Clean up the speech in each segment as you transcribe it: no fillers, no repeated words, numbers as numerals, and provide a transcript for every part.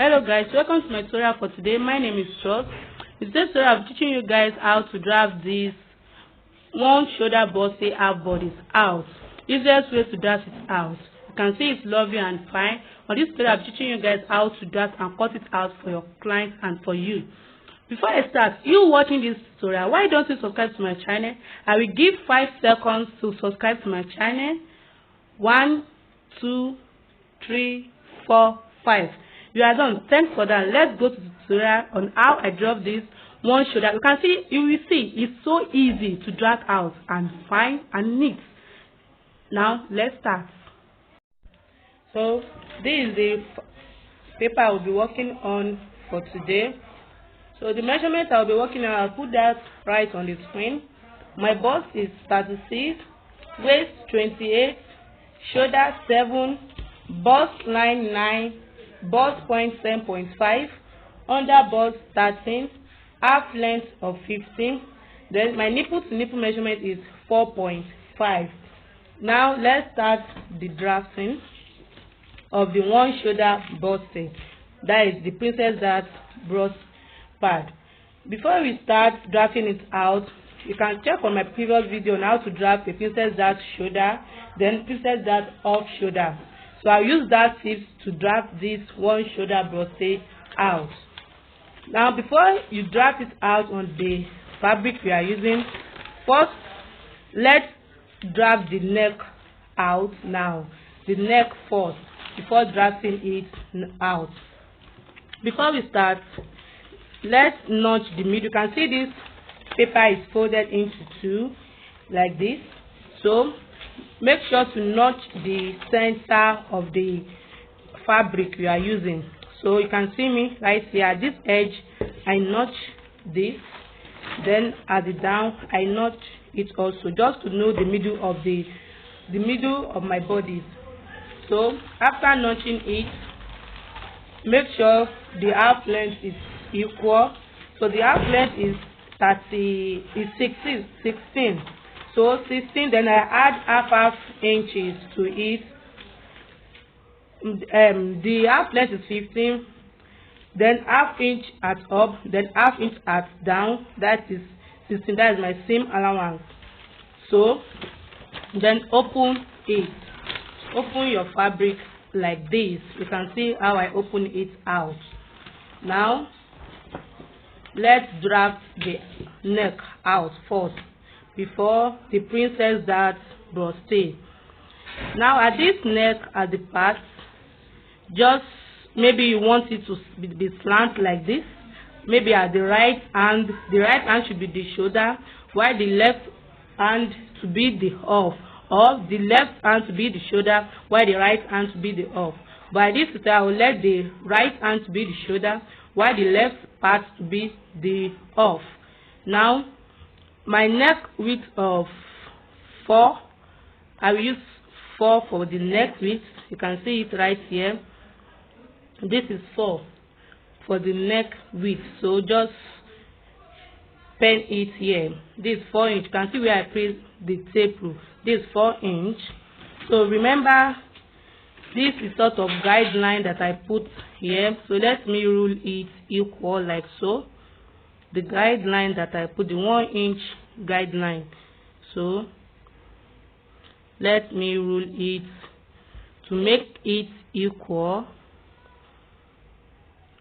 Hello guys, welcome to my tutorial for today. My name is Trust. In today's tutorial, I'm teaching you guys how to draft this one shoulder bustier half bodies out. Easiest way to draft it out. You can see it's lovely and fine. On this tutorial, I'm teaching you guys how to draft and cut it out for your clients and for you. Before I start, you watching this tutorial, why don't you subscribe to my channel? I will give 5 seconds to subscribe to my channel. 1, 2, 3, 4, 5. You are done. Thanks for that. Let's go to the tutorial on how I draft this one shoulder. You can see, you will see, it's so easy to draft out and fine and neat. Now let's start. So this is the paper I will be working on for today. So the measurement I'll be working on, I'll put that right on the screen. My bust is 36, waist 28, shoulder 7, bust line 9, bust point 10.5, under bust 13, half length of 15. Then my nipple to nipple measurement is 4.5. Now let's start the drafting of the one shoulder bustier. That is the princess that bust pad. Before we start drafting it out, you can check on my previous video on how to draft a princess that shoulder, then princess that off shoulder. So I'll use that tips to draft this one shoulder bustier out. Now before you draft it out on the fabric we are using, first let's draft the neck out now. The neck first before drafting it out. Before we start, let's notch the middle. You can see this paper is folded into 2 like this. So make sure to notch the center of the fabric you are using. So you can see me right here at this edge, I notch this, then at the down I notch it also, just to know the middle of my bodies. So after notching it, make sure the half length is equal. So the half length is 16. So 16, then I add half inches to it. The half length is 15, then half inch at up, then half inch at down. That is 16. That is my seam allowance. So then open it. Open your fabric like this. You can see how I open it out. Now let's draft the neck out first before the princess that bustier. Now at this neck, at the part, just maybe you want it to be slant like this. Maybe at the right hand should be the shoulder, while the left hand to be the off, or the left hand to be the shoulder, while the right hand to be the off. By this I will let the right hand to be the shoulder, while the left part to be the off. Now my neck width of 4, I will use 4 for the neck width. You can see it right here. This is 4 for the neck width. So just pen it here. This is 4 inch. You can see where I placed the tape rule. This is 4 inch. So remember, this is sort of guideline that I put here. So let me rule it equal like so. The guideline that I put, the 1 inch guideline. So let me rule it to make it equal.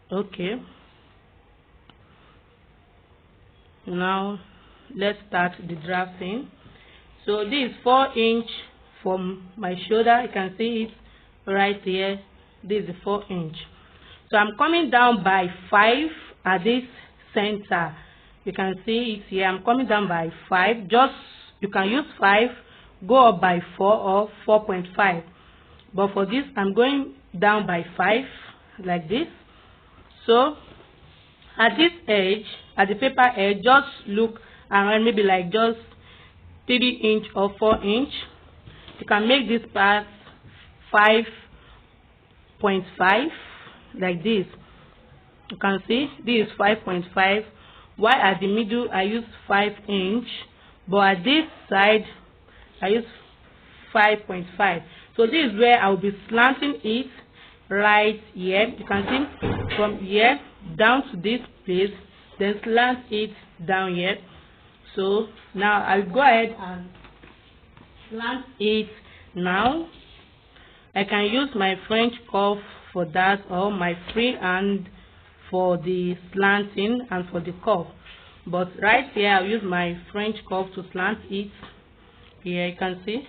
Okay. Now let's start the drafting. So this is 4 inch from my shoulder. You can see it right here. This is 4 inch. So I'm coming down by 5 at this center. You can see it here. I'm coming down by 5. Just you can use 5, go up by 4 or 4.5. But for this, I'm going down by 5 like this. So at this edge, at the paper edge, just look around, maybe like just 3 inch or 4 inch. You can make this part 5.5 like this. You can see this is 5.5, while at the middle I use 5 inch, but at this side I use 5.5. So this is where I will be slanting it. right here. You can see from here down to this place, then slant it down here. So now I'll go ahead and slant it. Now I can use my French curve for that, or my free hand for the slanting and for the curve. But right here I'll use my French curve to slant it. Here you can see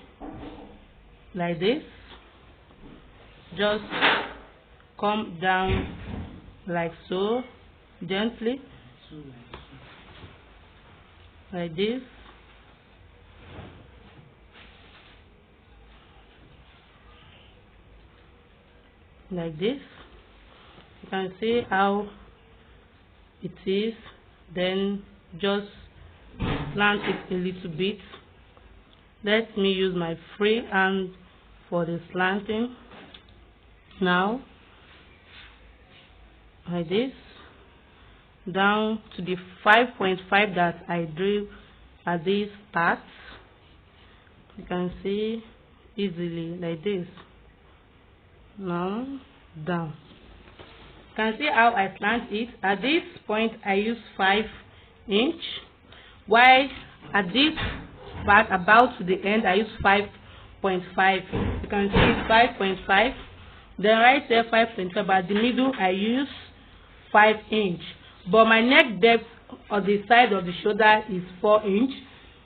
like this. Just come down like so, gently, like this. Like this. You can see how it is. Then just slant it a little bit. Let me use my free hand for the slanting. Now like this, down to the 5.5 that I drew at this part. You can see easily like this. Now down. You can see how I slant it. At this point I use 5 inch, while at this part about to the end I use 5.5. You can see it's 5.5. Then right there 5.5, but at the middle I use 5 inch. But my neck depth on the side of the shoulder is 4 inch.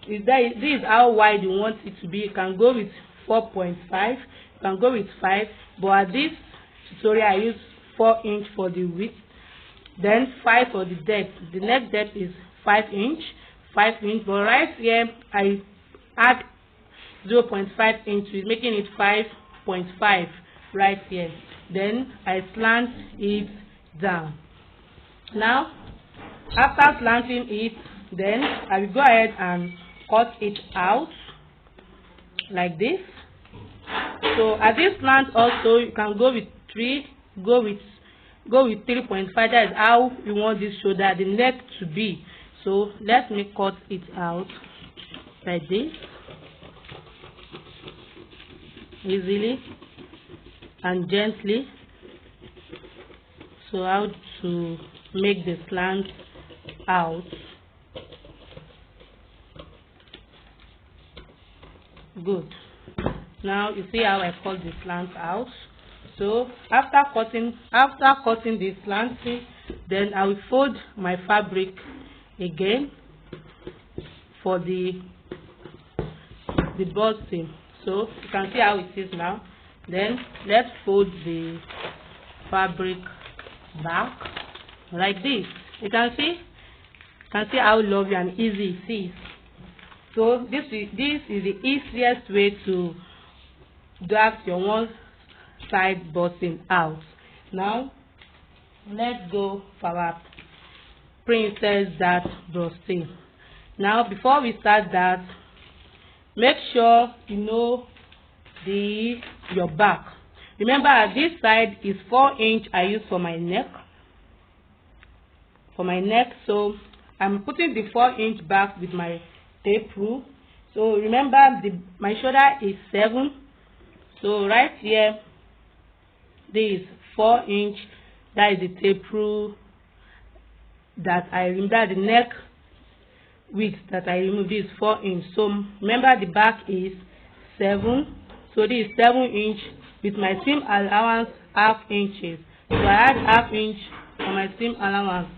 This is how wide you want it to be. You can go with 4.5. You can go with 5. But at this tutorial I use 4 inch for the width, then 5 for the depth. The neck depth is 5 inch, 5 inch. But right here I add 0.5 inches, making it 5.5 right here. Then I slant it down. Now after slanting it, then I will go ahead and cut it out like this. So at this slant also you can go with 3, go with 3.5. That is how you want this shoulder, the neck to be. So let me cut it out like this, easily and gently. So how to make the slant out. Good. Now you see how I cut the slant out. So after cutting the slanting, then I will fold my fabric again for the busting. So you can see how it is now. Then let's fold the fabric back like this. You can see how lovely and easy it is. So this is the easiest way to draft your one side busting out. Now let's go for our princess dart busting. Now before we start that, make sure you know your back. Remember at this side is 4 inch I use for my neck. So I'm putting the 4 inch back with my tape rule. So remember my shoulder is 7. So right here this is 4 inch. That is the tape rule that I remember. The neck width that I remove is 4 inch. So remember the back is 7. So this is 7 inch with my seam allowance half inches. So I add half inch for my seam allowance,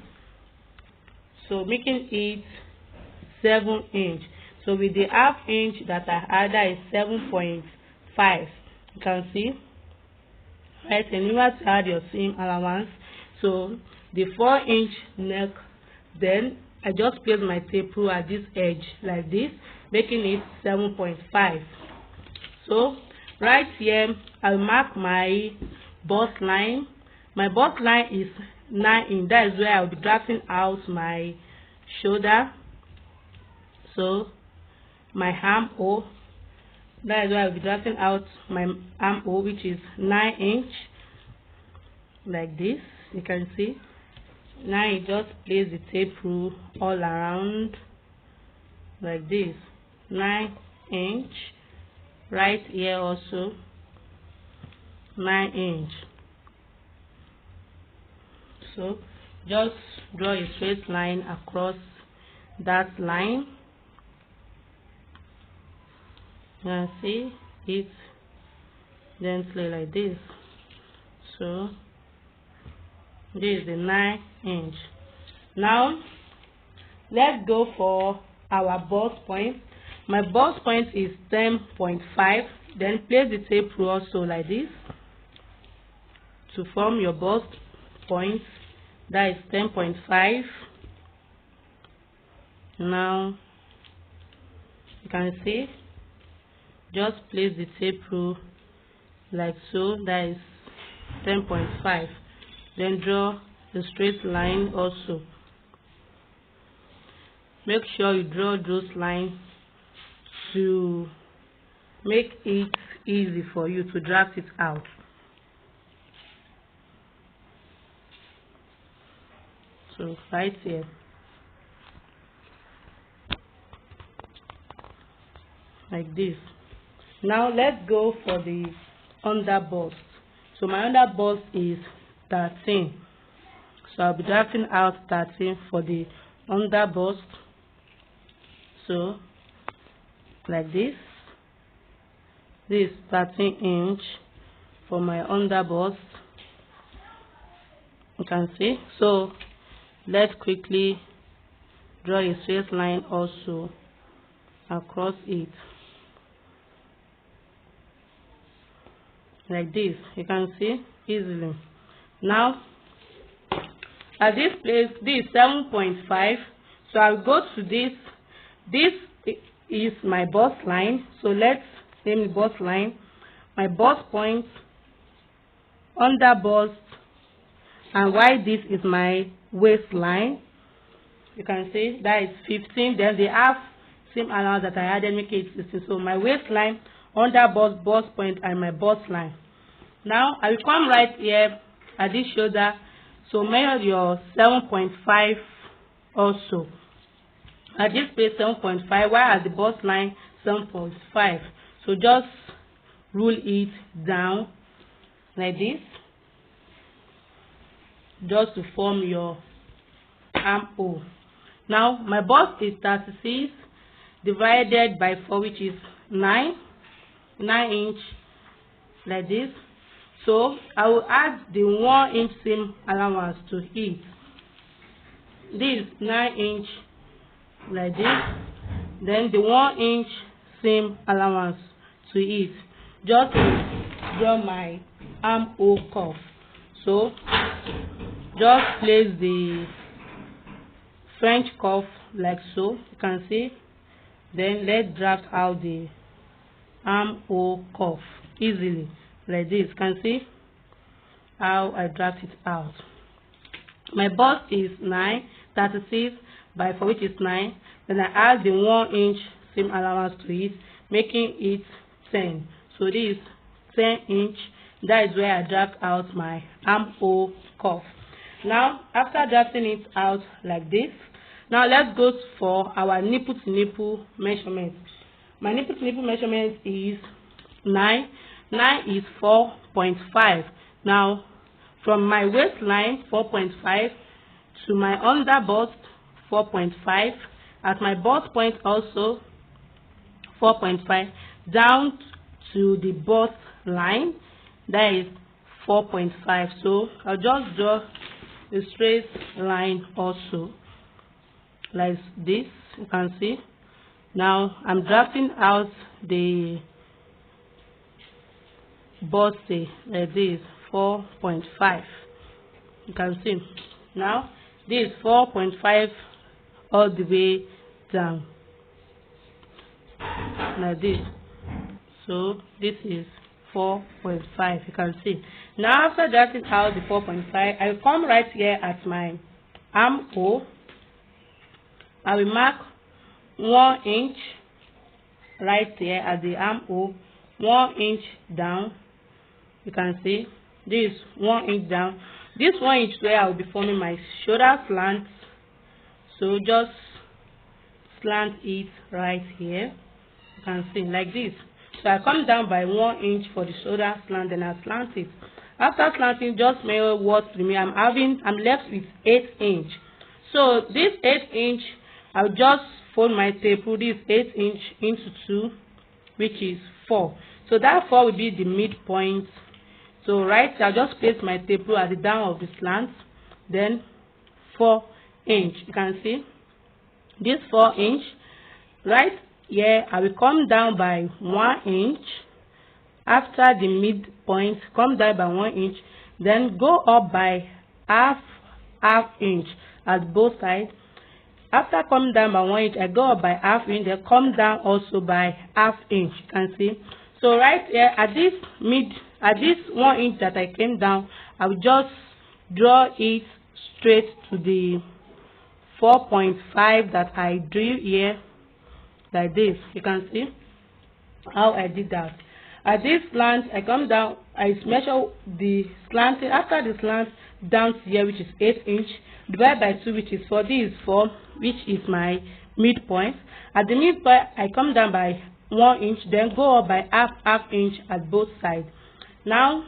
so making it 7 inch. So with the half inch that I added is 7.5. You can see, right? And you have to add your seam allowance. So the 4 inch neck, then I just place my tape rule at this edge like this, making it 7.5. So right here I'll mark my bust line. My bust line is 9 inch. That is where I'll be drafting out my shoulder. So my armhole, that is where I'll be drafting out my armhole, which is 9 inch, like this. You can see. Now you just place the tape rule all around like this. 9 inch. Right here also 9 inch. So just draw a straight line across that line. You can see it gently like this. So this is the 9". Now let's go for our bust point. My bust point is 10.5. Then place the tape rule also like this to form your bust point. That is 10.5. Now you can see, just place the tape rule like so. That is 10.5. Then draw a straight line also. Make sure you draw those lines to make it easy for you to draft it out. So right here. Like this. Now let's go for the under bust. So my under bust is 13. So I'll be drafting out 13 for the under bust. So like this. This is 13" for my under bust. You can see. So let's quickly draw a straight line also across it. Like this. You can see easily. Now at this place, this is 7.5. So I'll go to this. This is my bust line. So let's name the bust line. My bust point, under bust, and why this is my waistline. You can see that is 15. Then the half seam allowance that I added make it 16. So my waistline, under bust point, and my bust line. Now I will come right here at this shoulder. So measure your 7.5 also. At this place 7.5, while at the bust line 7.5. So just rule it down like this, just to form your armhole. Now my bust is 36 divided by 4, which is 9 inch, like this. So I will add the 1 inch seam allowance to it. This is 9 inch, like this. Then the 1 inch seam allowance to it. Just draw my armhole cuff. So just place the French cuff like so. You can see. Then let's draft out the armhole cuff easily like this. You can see how I draft it out. My bust is 36 by 4, which is 9. Then I add the 1 inch seam allowance to it, making it 10. So this is 10 inch. That is where I draft out my armhole cuff. Now after drafting it out like this, now let's go for our nipple to nipple measurement. My nipple to nipple measurement is 9. 9 is 4.5. Now from my waistline 4.5 to my under bust 4.5, at my bust point also 4.5, down to the bust line, that is 4.5. So I'll just draw a straight line also like this. You can see. Now I'm drafting out the bust like this, 4.5. You can see. Now this is 4.5 all the way down like this. So this is 4.5. You can see. Now after drafting out the 4.5, I will come right here at my armhole. I will mark 1 inch right here at the armhole, 1 inch down. You can see this 1 inch down. This 1 inch where I will be forming my shoulder slant. So just slant it right here. You can see like this. So I come down by 1 inch for the shoulder slant, then I slant it After slanting, just measure what remain. I'm left with 8 inch. So this 8 inch, I'll just fold my tape through this 8 inch into 2, which is 4. So that 4 will be the midpoint. So I'll just place my tape through at the down of the slant, then 4 inch. You can see this 4 inch. Right here, I will come down by 1 inch. After the midpoint, come down by 1 inch, then go up by half inch at both sides. After coming down by 1 inch, I go up by half inch, then come down also by half inch. You can see. So right here at this 1 inch that I came down, I will just draw it straight to the 4.5 that I drew here, like this. You can see how I did that. At this slant, I come down, I measure the slanting. After the slant down to here, which is 8 inch, divide by 2, which is 4. This is 4, which is my midpoint. At the midpoint, I come down by 1 inch, then go up by half inch at both sides. Now,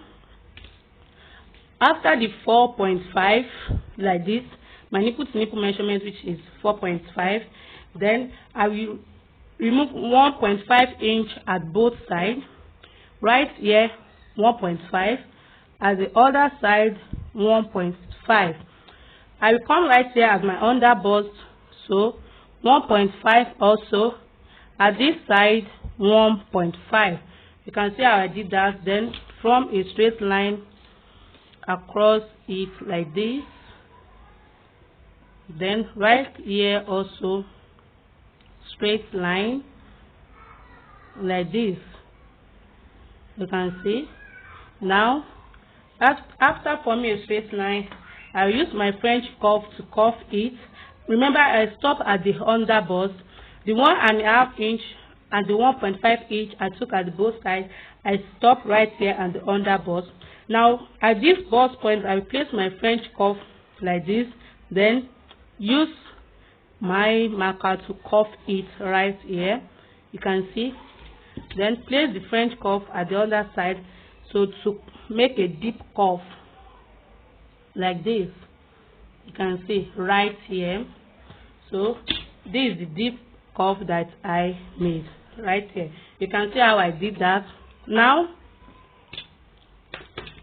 after the 4.5, like this, my nipple to nipple measurement, which is 4.5, then I will remove 1.5 inch at both sides. Right here 1.5, at the other side 1.5. I will come right here as my under bust, so 1.5 also. At this side 1.5. You can see how I did that. Then from a straight line across it like this. Then right here also straight line like this. You can see. Now after forming a straight line, I will use my French curve to curve it. Remember, I stop at the under bust. The 1.5 inch and the 1.5 inch I took at both sides. I stop right here at the under bust. Now at this bust point, I will place my French curve like this. Then use my marker to curve it right here. You can see. Then place the French curve at the other side, so to make a deep curve like this. You can see right here. So this is the deep curve that I made right here. You can see how I did that. Now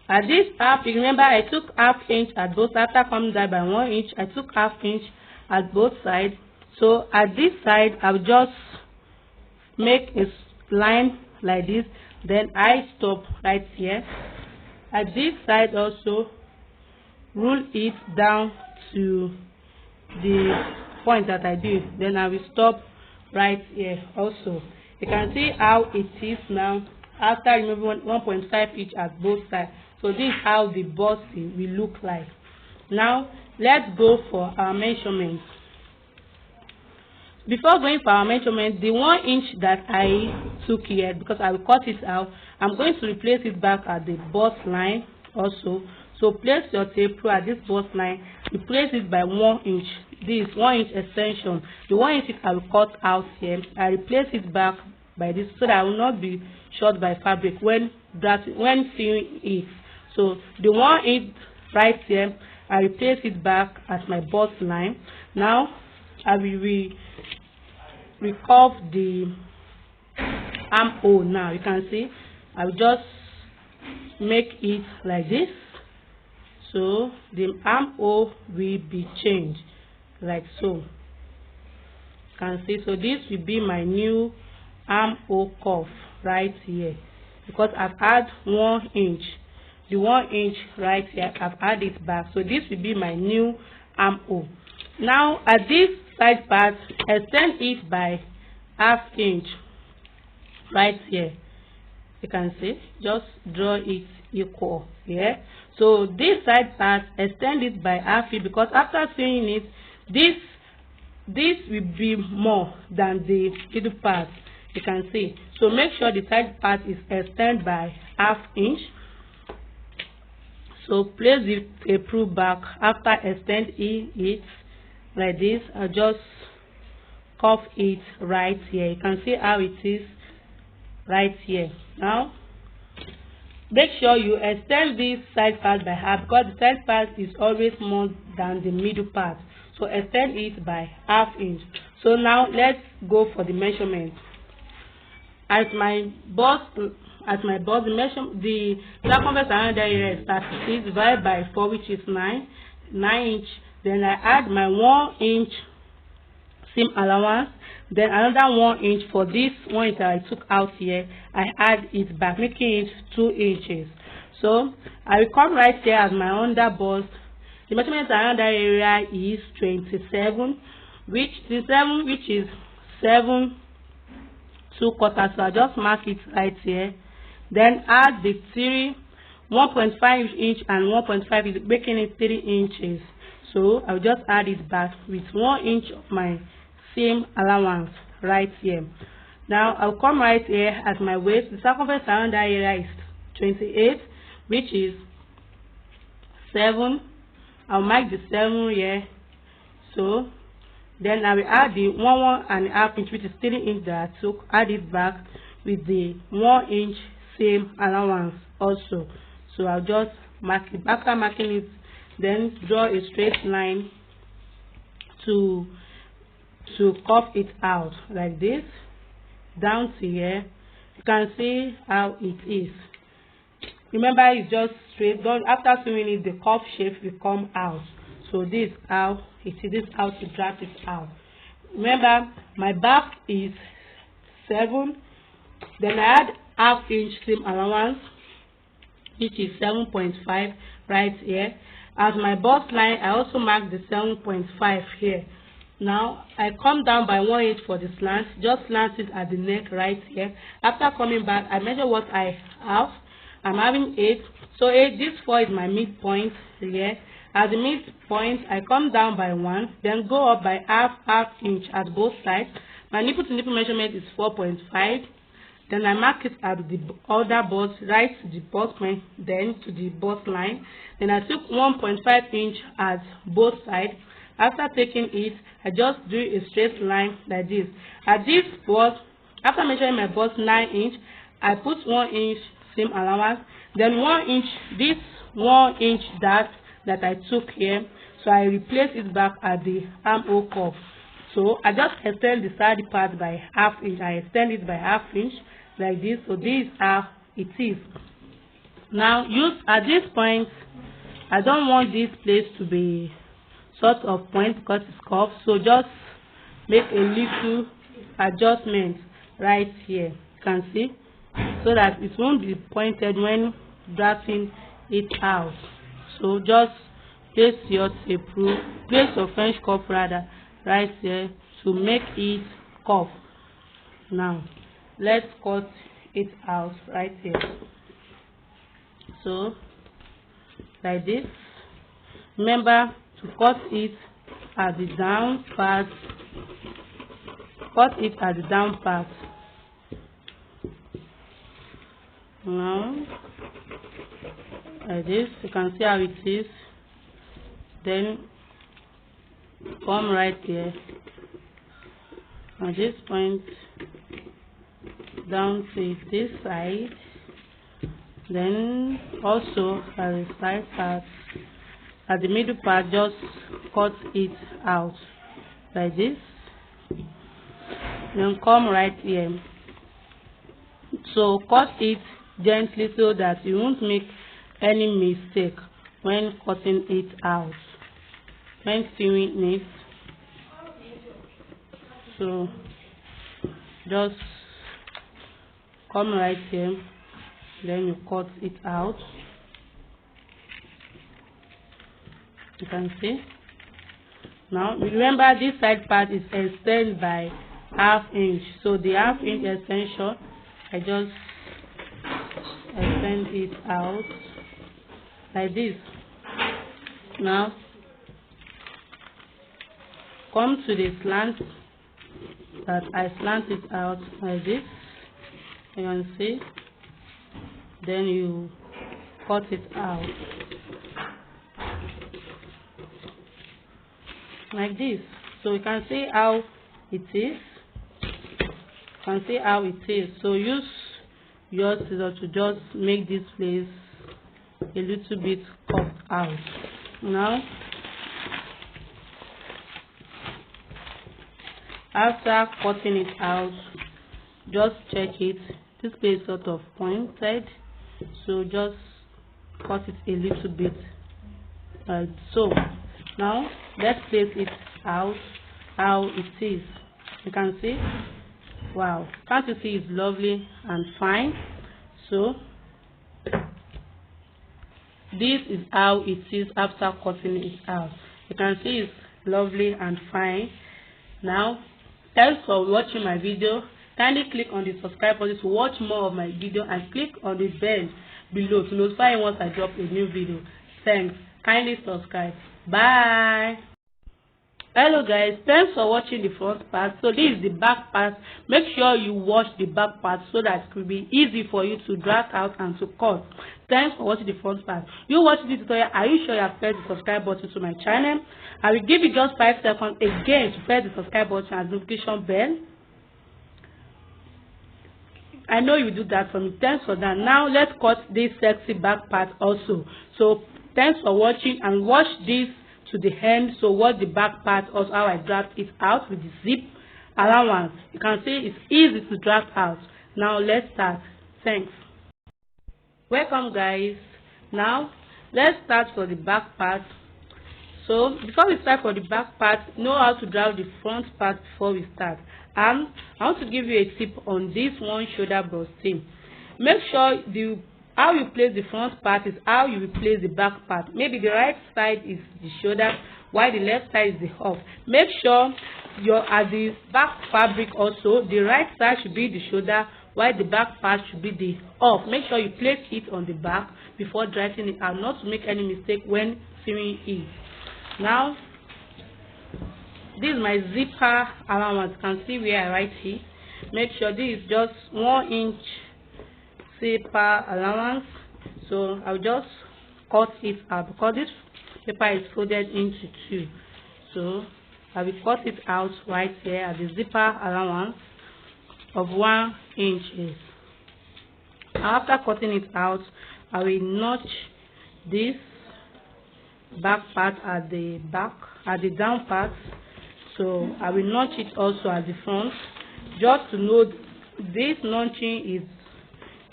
at this half, you remember I took half inch at both. After coming down by 1 inch, I took half inch at both sides. So at this side, I'll just make a line like this, then I stop right here. At this side also, rule it down to the point that I did, then I will stop right here also. You can see how it is now after removing 1.5 each at both sides. So this is how the busting will look like. Now let's go for our measurements. Before going for our measurement, the 1 inch that I took here, because I will cut it out, I'm going to replace it back at the bust line also. So place your tape through at this bust line, replace it by 1 inch. This 1 inch extension. The 1 inch I will cut out here, I replace it back by this so that I will not be short by fabric when sewing it. So the 1 inch right here, I replace it back as my bust line. Now I will recurve the armhole. Now you can see I will just make it like this, so the armhole will be changed like so. You can see, so this will be my new armhole curve right here, because I've added 1 inch. The 1 inch right here, I've added it back, so this will be my new armhole. Now at this side part, extend it by half inch right here. You can see, just draw it equal here. So this side part, extend it by half inch, because after sewing it, this will be more than the middle part. You can see, so make sure the side part is extended by half inch. So place the tape back after extending it like this. I'll just curve it right here. You can see how it is right here. Now make sure you extend this side part by half, because the side part is always more than the middle part. So extend it by ½ inch. So now let's go for the measurement. At my bust, the circumference around the area is 36 divided by 4, which is 9 inch. Then I add my 1 inch seam allowance, then another 1 inch for this 1 inch that I took out here. I add it back, making it 2 inches. So I will come right here as my under bust. The measurement around that area is 27, which is 7 2/4. So I just mark it right here. Then add the 1.5 inch and 1.5 is making it 3 inches. So I'll just add it back with 1 inch of my seam allowance right here. Now I'll come right here at my waist. The circumference around that area is 28, which is 7. I'll mark the 7 here. So then I will add the 1.5 inch, which is 3 inch that I took. Add it back with the 1 inch seam allowance also. So I'll just mark it. After marking it, then draw a straight line to curve it out like this down to here. You can see how it is. Remember, it's just straight. After 2 minutes, the curve shape will come out. So this is how it is. This is how to draft it out. Remember, my back is 7. Then I add ½ inch seam allowance, which is 7.5 right here. As my bust line, I also mark the 7.5 here. Now I come down by 1 inch for the slant. Just slant it at the neck right here. After coming back, I measure what I have. I'm having 8. So 8, this 4 is my midpoint here. At the midpoint, I come down by 1, then go up by half inch at both sides. My nipple to nipple measurement is 4.5. Then I mark it at the other bust, right to the bust point, then to the bust line. Then I took 1.5 inch at both sides. After taking it, I just drew a straight line like this. At this bust, after measuring my bust 9 inch, I put 1 inch seam allowance. Then 1 inch, this 1 inch that I took here, so I replace it back at the armhole curve. So I just extend the side part by ½ inch. I extend it by ½ inch like this. So this is how it is. Now use at this point, I don't want this place to be sort of point because it's curved, so just make a little adjustment right here. You can see, so that it won't be pointed when drafting it out. So just place your tape rule, place your French cuff rather right here to make it curve. Now let's cut it out right here. So like this. Remember to cut it at the down part. Cut it at the down part. Now like this, you can see how it is. Then come right here at this point down to this side. Then also at the side part, at the middle part, just cut it out like this. Then come right here. So cut it gently so that you won't make any mistake when cutting it out, when sewing it. So just come right here, then you cut it out. You can see. Now remember, this side part is extended by ½ inch. So the ½ inch extension, I just extend it out like this. Now come to the slant that I slant it out like this. You can see. Then you cut it out like this. So you can see how it is. You can see how it is. So use your scissors to just make this place a little bit cut out. Now after cutting it out, just check it. This place sort of pointed, so just cut it a little bit like so. Now let's place it out how it is. You can see, wow, can't you see it's lovely and fine? So this is how it is after cutting it out. You can see it's lovely and fine. Now thanks for watching my video. Kindly click on the subscribe button to watch more of my video and click on the bell below to notify you once I drop a new video. Thanks. Kindly subscribe. Bye. Hello guys, thanks for watching the front part. So this is the back part. Make sure you watch the back part so that it will be easy for you to drag out and to cut. Thanks for watching the front part. You watching this tutorial, are you sure you have pressed the subscribe button to my channel? I will give you just 5 seconds again to press the subscribe button and notification bell. I know you do that for me. Thanks for that. Now let's cut this sexy back part also. So thanks for watching and watch this to the end. So watch the back part also, how I dragged it out with the zip allowance. You can see it's easy to drag out. Now let's start. Thanks. Welcome guys. Now let's start for the back part. So before we start for the back part, know how to drag the front part before we start. And I want to give you a tip on this one shoulder Bustier. Make sure how you place the front part is how you will place the back part. Maybe the right side is the shoulder while the left side is the off. Make sure at the back fabric also, the right side should be the shoulder while the back part should be the off. Make sure you place it on the back before dragging it out, not to make any mistake when sewing it. Now this is my zipper allowance. You can see where I write it. Make sure this is just 1 inch zipper allowance. So I'll just cut it out because this paper is folded into 2. So I will cut it out right here at the zipper allowance of 1 inch. After cutting it out, I will notch this back part at the back, at the down part. So I will notch it also at the front, just to know this notching is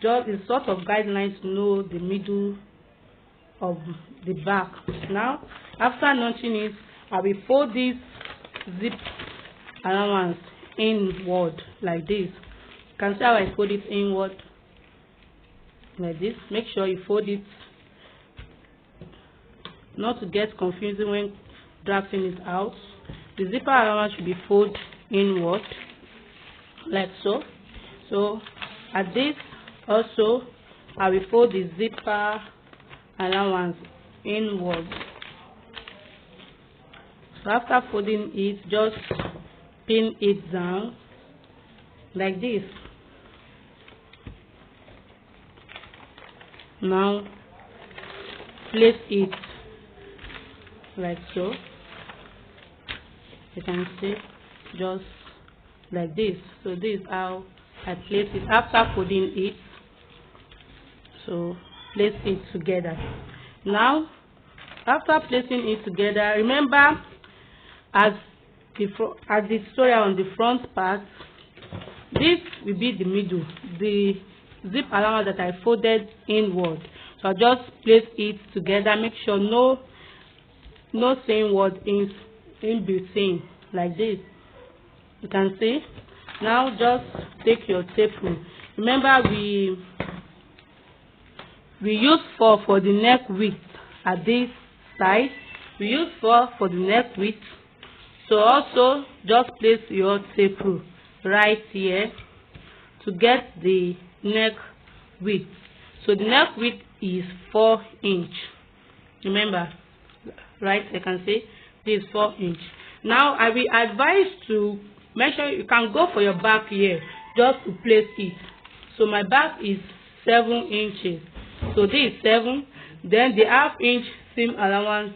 just a sort of guidelines to know the middle of the back. Now after notching it, I will fold this zip allowance inward like this. You can see how I fold it inward like this. Make sure you fold it, not to get confusing when drafting it out. The zipper allowance should be folded inward like so. So at this also I will fold the zipper allowance inward. So after folding it, just pin it down like this. Now place it like so. You can see just like this. So this is how I place it after folding it. So place it together. Now after placing it together, remember as the tutorial on the front part, this will be the middle, the zip allowance that I folded inward. So I just place it together. Make sure no same word in between like this. You can see. Now just take your tape rule. Remember we use 4 for the neck width at this side. We use 4 for the neck width. So also just place your tape rule right here to get the neck width. So the neck width is 4 inch. Remember, right? You can see this is 4 inch. Now I will advise to measure. You can go for your back here just to place it. So my back is 7 inches. So this is 7. Then the half inch seam allowance.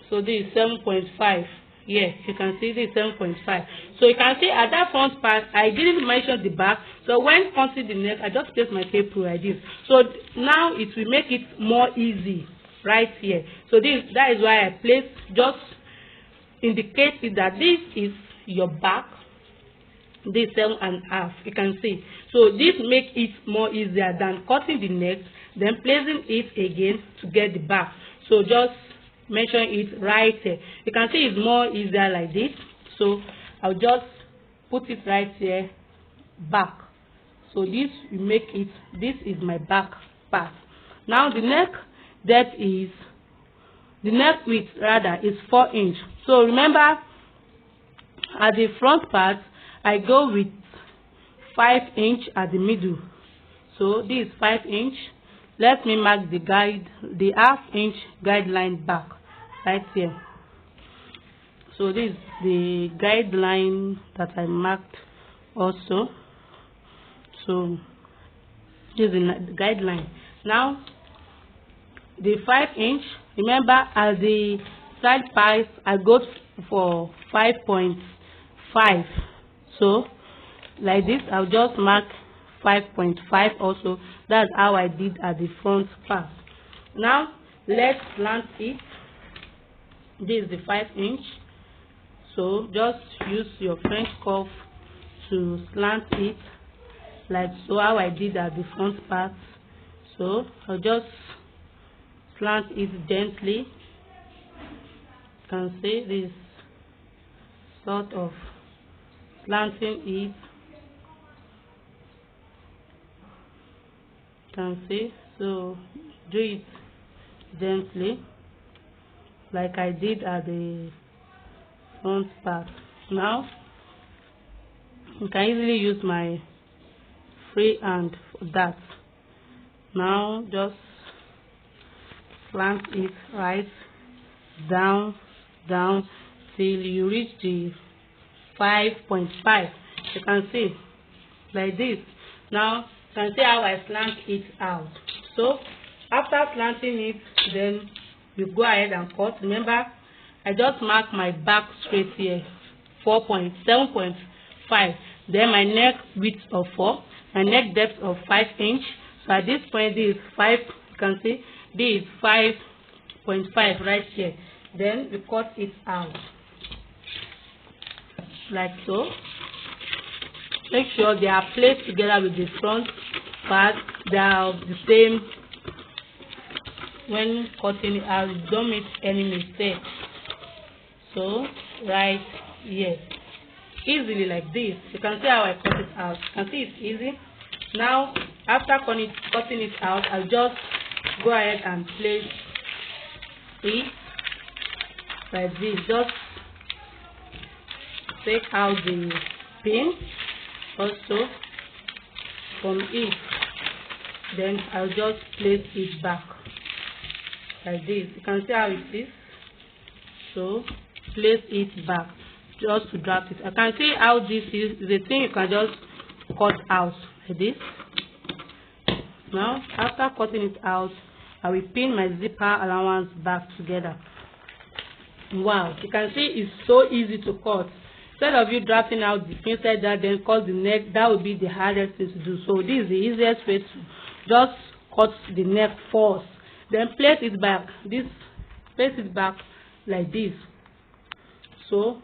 So this is 7.5. here. You can see this 7.5. So you can see at that front part, I didn't mention the back. So when cutting the neck, I just place my tape like this. So now it will make it more easy right here. So that is why I place, just indicate it that this is your back, this 7.5. You can see. So this makes it more easier than cutting the neck, then placing it again to get the back. So just mention it right here. You can see it's more easier like this. So I'll just put it right here, back. So this will make it, this is my back part. Now the neck depth is, the neck width rather is 4 inch. So remember, at the front part I go with 5 inch at the middle. So this is 5 inch. Let me mark the guide, the half-inch guideline back right here. So this is the guideline that I marked also. So this is the guideline. Now the 5 inch, remember at the side part I go for 5.5. So like this, I'll just mark 5.5 also. That's how I did at the front part. Now let's slant it. This is the 5 inch. So just use your French curve to slant it like so, how I did at the front part. So I'll just slant it gently. You can see this sort of slanting it. Can see, so do it gently like I did at the front part. Now you can easily use my free hand for that. Now just slant it right down till you reach the 5.5. You can see like this. Now you can see how I slant it out. So after slanting it, then you go ahead and cut. Remember, I just mark my back straight here, 7.5. Then my neck width of 4, my neck depth of 5 inch. So at this point, this is 5. You can see this is 5.5 right here. Then we cut it out like so. Make sure they are placed together with the front part. They are the same when cutting it out. Don't make any mistake. So right here, easily like this. You can see how I cut it out. You can see it's easy. Now after cutting it out, I'll just go ahead and place it like this. Just take out the pin also from it, then I'll just place it back like this. You can see how it is. So place it back just to drop it. I can see how this is the thing. You can just cut out like this. Now after cutting it out, I will pin my zipper allowance back together. Wow, you can see it's so easy to cut. Instead of you drafting out the inside that, then cut the neck, that would be the hardest thing to do. So this is the easiest way to just cut the neck first, then place it back. Place it back like this. So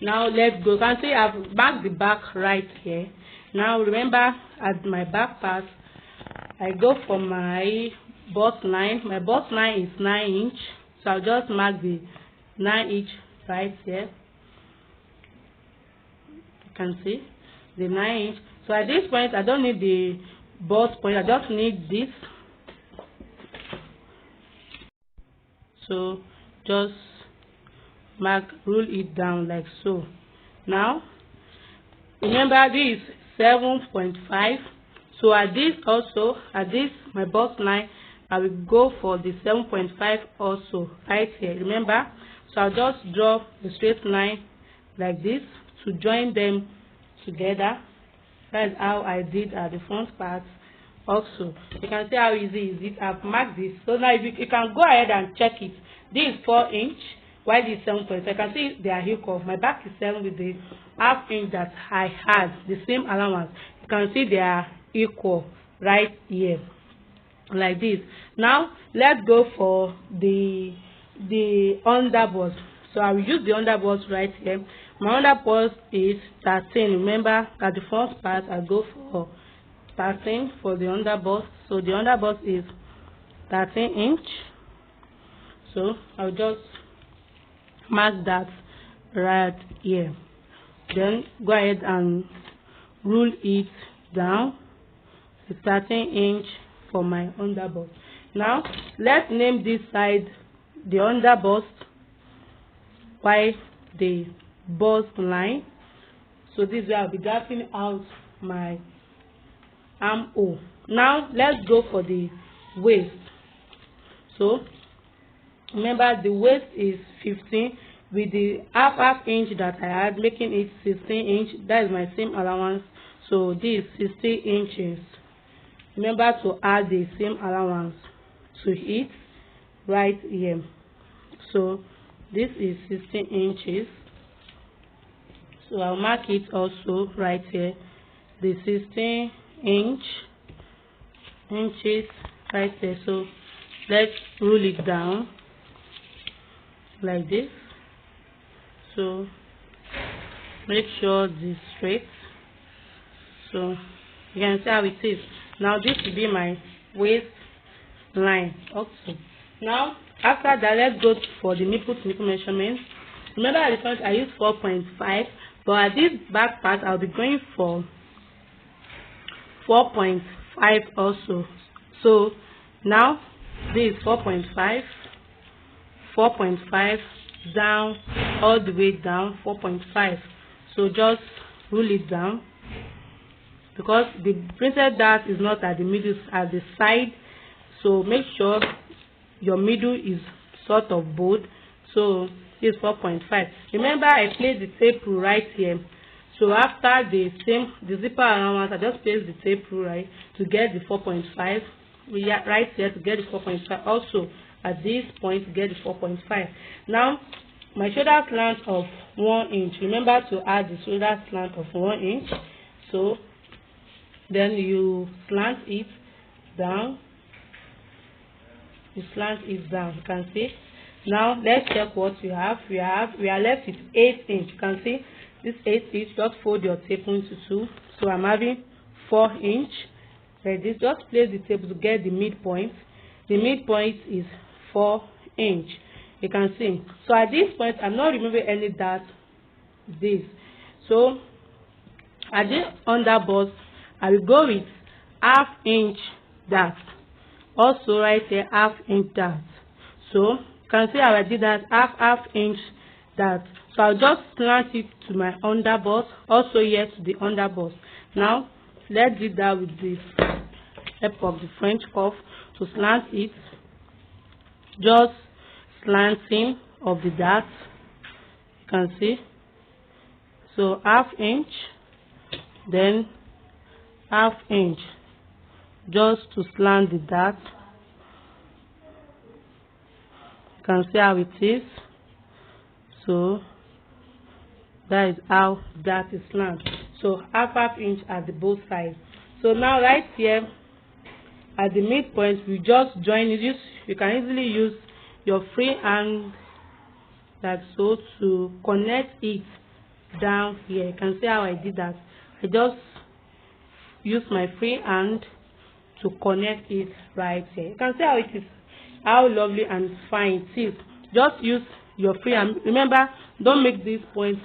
now let's go. You can see I've marked the back right here. Now remember, at my back part, I go for my bust line. My bust line is 9 inch. So I'll just mark the 9 inch right here. You can see the 9 inch. So at this point, I don't need the bust point. I just need this. So just rule it down like so. Now remember, this is 7.5. So at this also, at this my bust line, I will go for the 7.5 also right here. Remember, so I'll just draw the straight line like this to join them together. That's how I did at the front part also. You can see how easy is it. I've marked this. So now you can go ahead and check it. This is 4 inch. while this 7.5, I can see they are equal. My back is 7 with the half inch that I had, the same allowance. You can see they are equal right here, like this. Now let's go for the underbust. So I will use the underbust right here. My underbust is 13. Remember, at the first part I go for 13 for the underbust. So the underbust is 13 inch. So I'll just mark that right here. Then go ahead and rule it down to 13 inch for my underbust. Now let's name this side the underbust, while the bust line. So this way I'll be graphing out my armhole. Now let's go for the waist. So remember, the waist is 15 with the half inch that I had, making it 16 inch. That is my same allowance. So this is 16 inches. Remember to add the same allowance to it right here. So this is 16 inches. So I'll mark it also right here, the 16 inches right there. So let's rule it down like this. So make sure this straight. So you can see how it is. Now this will be my waist line also. Now after that, let's go for the nipple to nipple measurement. Remember at the front I used 4.5, but at this back part I'll be going for 4.5 also. So now this is 4.5 down, all the way down, 4.5. So just rule it down, because the printed dart is not at the middle, at the side. So make sure your middle is sort of bold. So this is 4.5. Remember, I placed the tape rule right here. So after the zipper allowance, I just place the tape rule right to get the 4.5. We are right here to get the 4.5. Also at this point to get the 4.5. Now my shoulder slant of 1 inch. Remember to add the shoulder slant of 1 inch. So then you slant it down. You slant it down. You can see. Now let's check what we have. We are left with 8 inch. You can see this 8 inch. Just fold your tape into 2. So I'm having 4 inch. Like this. Just place the tape to get the midpoint. The midpoint is 4 inch. You can see. So at this point, I'm not removing any dart. This. So at this underbust, I will go with half inch dart. Also right here, half inch dart. So you can see how I did that, half inch dart. So I'll just slant it to my underbust. Also here to the underbust. Now let's do that with the help of the French cuff to slant it. Just slanting of the dart. You can see. So half inch, then half inch, just to slant the dart. You can see how it is. So that is how that is slanted. So half inch at the both sides. So now right here at the midpoint, we just join it. You can easily use your free hand like so to connect it down here. You can see how I did that. I just use my free hand to connect it right here. You can see how it is, how lovely and fine it is. Just use your free hand. Remember, don't make this point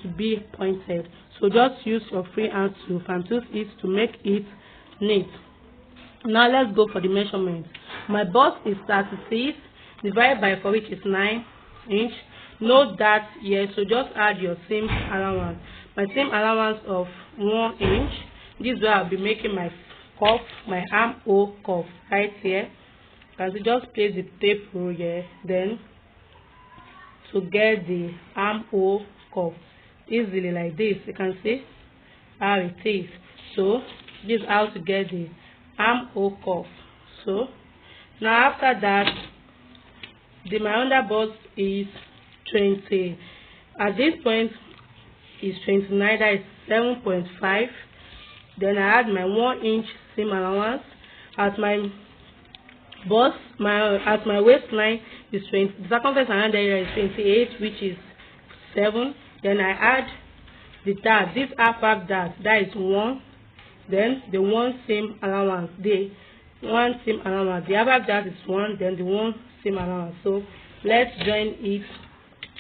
to be pointed. So just use your free hand to fine-tune it to make it neat. Now let's go for the measurement. My bust is 36 divided by 4, which is 9 inch. Note that here, so just add your same allowance. My same allowance of 1 inch. This way I'll be making my cuff, my armhole cuff right here. As you just place the tape rule here, then to get the armhole cuff easily like this. You can see how it is. So this is how to get the armhole cuff. So now after that, my under bust is 20. At this point is 29, that is 7.5. Then I add my 1 inch seam allowance. At my bust, at my waistline is 20. The circumference around the area is 28, which is 7. Then I add the dart, this half dart, that is 1. Then the 1 seam allowance, the half dart is 1. Then the 1 seam allowance. So let's join it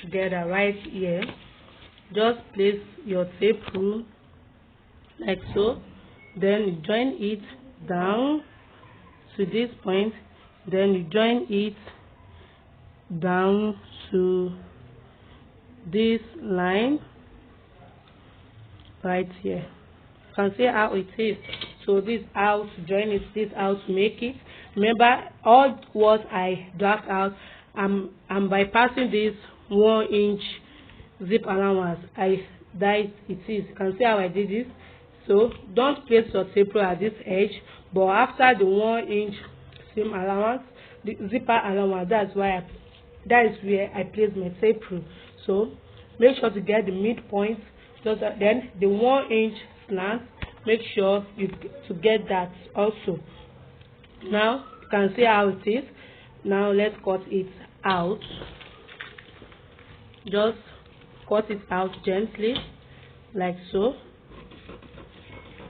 together right here. Just place your tape rule like so. Then you join it down to this point. Then you join it down to this line right here. You can see how it is. So this is how to join it, this is how to make it. Remember, all what I draft out, I'm bypassing this 1 inch zip allowance. That it is. You can see how I did this. So don't place your tape rule at this edge, but after the 1 inch seam allowance, the zipper allowance, that is where I place my tape rule. So make sure to get the midpoint. Then the 1 inch slant, make sure to get that also. Now you can see how it is. Now let's cut it out. Just cut it out gently like so,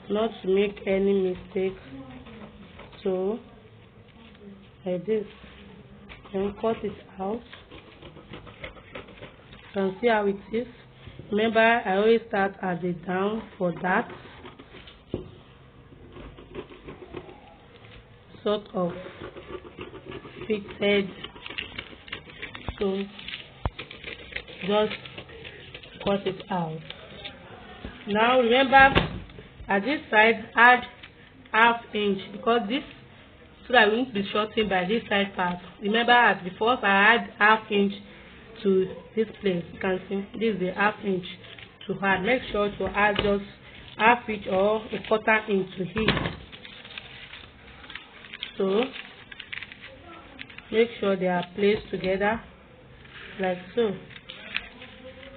not to make any mistakes. So like this, and cut it out. You can see how it is. Remember, I always start at the down for that sort of fitted. So just cut it out. Now remember, at this side add ½ inch, because this, so that we won't be shorting by this side part. Remember, as before, I add ½ inch to this place. You can see this is the ½ inch to add. Make sure to add just ½ inch or ¼ inch to it. So make sure they are placed together like so.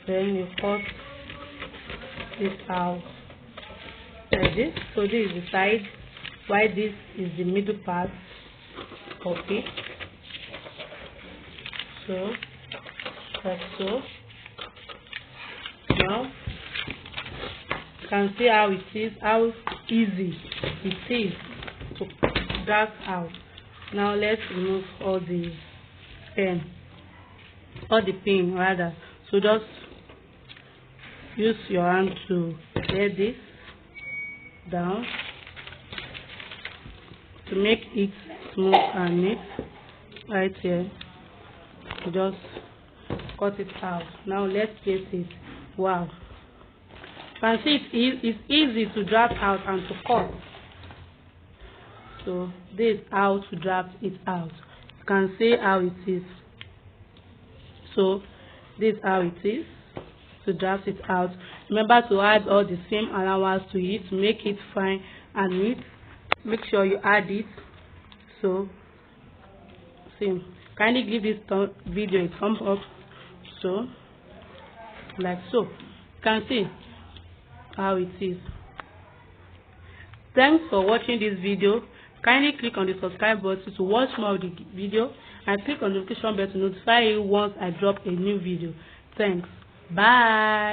Then you cut this out like this. So this is the side, while this is the middle part of it. So like so. Now you can see how it is, how easy it is to drag out. Now let's remove all the pin rather. So just use your hand to get this down to make it smooth and neat. Right here, just cut it out. Now let's place it. Wow, you can see it's easy to draft out and to cut. So this is how to draft it out. You can see how it is. So this is how it is to draft it out. Remember to add all the same allowance to it to make it fine and neat. Make sure you add it. So see, kindly give this video a thumbs up. So like so, you can see how it is. Thanks for watching this video. Kindly click on the subscribe button to watch more of the video, and click on the notification bell to notify you once I drop a new video. Thanks. Bye.